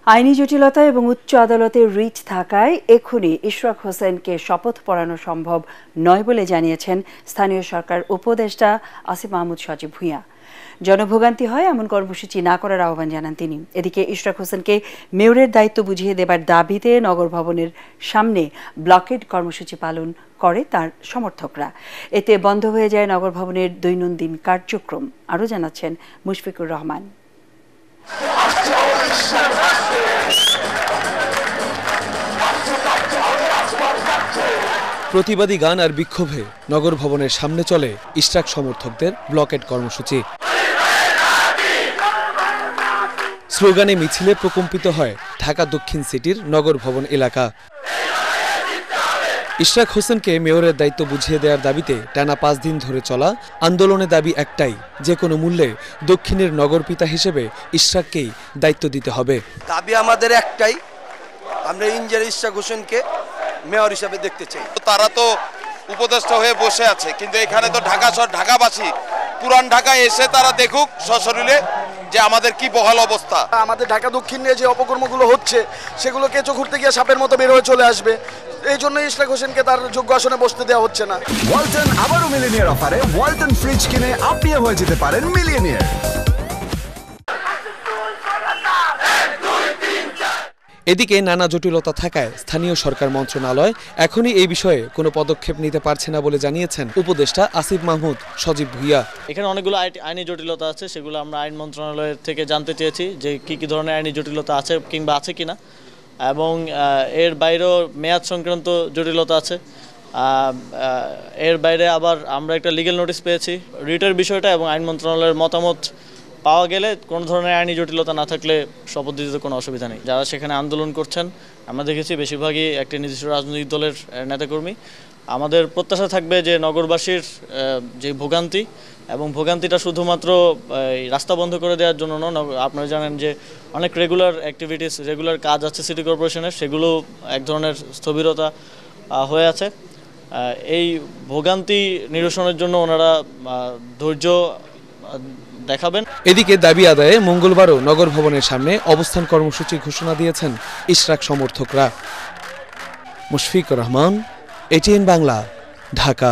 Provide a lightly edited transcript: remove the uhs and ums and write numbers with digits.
আইনি জটিলতা এবং উচ্চ আদালতের রিট থাকায় এক্ষুনি ইশরাক হোসেনকে শপথ পড়ানো সম্ভব নয় বলে জানিয়েছেন স্থানীয় সরকার উপদেষ্টা আসিফ মাহমুদ সজীব ভুঁইয়া। জনভোগান্তি হয় এমন কর্মসূচি না করার আহ্বান জানান তিনি। এদিকে ইশরাক হোসেনকে মেয়রের দায়িত্ব বুঝিয়ে দেবার দাবিতে নগর ভবনের সামনে ব্লকেড কর্মসূচি পালন করে তার সমর্থকরা। এতে বন্ধ হয়ে যায় নগর ভবনের দৈনন্দিন কার্যক্রম। আরও জানাচ্ছেন মুশফিকুর রহমান। প্রতিবাদী গান আর বিক্ষোভে নগর ভবনের সামনে চলে ইশরাক সমর্থকদের ব্লকেড কর্মসূচি। স্লোগানে মিছিলে প্রকম্পিত হয় ঢাকা দক্ষিণ সিটির নগর ভবন এলাকা। ইশরাক হোসেনকে মেয়রের দায়িত্ব বুঝিয়ে দেওয়ার দাবিতে টানা 5 দিন ধরে চলা আন্দোলনের দাবি একটাই, যে কোনো মূল্যে দক্ষিণের নগরপিতা হিসেবে ইশরাককেই দায়িত্ব দিতে হবে। দাবি আমাদের একটাই, আমরা ইঞ্জিনিয়ার ইশরাক হোসেনকে মেয়র হিসেবে দেখতে চাই। তারা তো উপদেষ্টা হয়ে বসে আছে, কিন্তু এখানে তো ঢাকাবাসী পুরান ঢাকায় এসে তারা দেখুক সশরীরে যে আমাদের কি বহাল অবস্থা। আমাদের ঢাকা দক্ষিণ নিয়ে যে অপকর্মগুলো হচ্ছে সেগুলো কেঁচো ঘুরতে গিয়ে সাপের মতো বের হয়ে চলে আসবে। এই জন্য ইশরাক হোসেনকে তার যোগ্য আসনে বসতে দেওয়া হচ্ছে না। ওয়ালটন আবারও মিলিয়নিয়ার অফারে ওয়ালটন ফ্রিজ কিনে আপনিও হয়ে যেতে পারেন মিলিয়নিয়ার। এদিকে নানা জটিলতা থাকায় স্থানীয় সরকার মন্ত্রণালয় এখনই এই বিষয়ে কোনো পদক্ষেপ নিতে পারছে না বলে জানিয়েছেন উপদেষ্টা আসিফ মাহমুদ সজীব ভুঁইয়া। এখানে অনেকগুলো আইনি জটিলতা আছে, সেগুলো আমরা আইন মন্ত্রণালয়ের থেকে জানতে চেয়েছি যে কি ধরনের আইনি জটিলতা আছে কিংবা আছে কিনা, এবং এর বাইরেও মেয়াদ সংক্রান্ত জটিলতা আছে। এর বাইরে আবার আমরা একটা লিগ্যাল নোটিশ পেয়েছি রিটের বিষয়টা, এবং আইন মন্ত্রণালয়ের মতামত পাওয়া গেলে কোনো ধরনের আইনি জটিলতা না থাকলে শপথ দিতে কোনো অসুবিধা নেই। যারা সেখানে আন্দোলন করছেন আমরা দেখেছি বেশিরভাগই একটি নির্দিষ্ট রাজনৈতিক দলের নেতাকর্মী। আমাদের প্রত্যাশা থাকবে যে নগরবাসীর যে ভোগান্তি, এবং ভোগান্তিটা শুধুমাত্র রাস্তা বন্ধ করে দেওয়ার জন্য নয়। আপনারা জানেন যে অনেক রেগুলার কাজ আছে সিটি কর্পোরেশনের, সেগুলো এক ধরনের স্থবিরতা হয়ে আছে। এই ভোগান্তি নিরসনের জন্য ওনারা ধৈর্য দেখাবেন। এদিকে দাবি আদায়ে মঙ্গলবারও নগর ভবনের সামনে অবস্থান কর্মসূচি ঘোষণা দিয়েছেন ইশরাক সমর্থকরা। মুশফিকুর রহমান, এটিএন বাংলা, ঢাকা।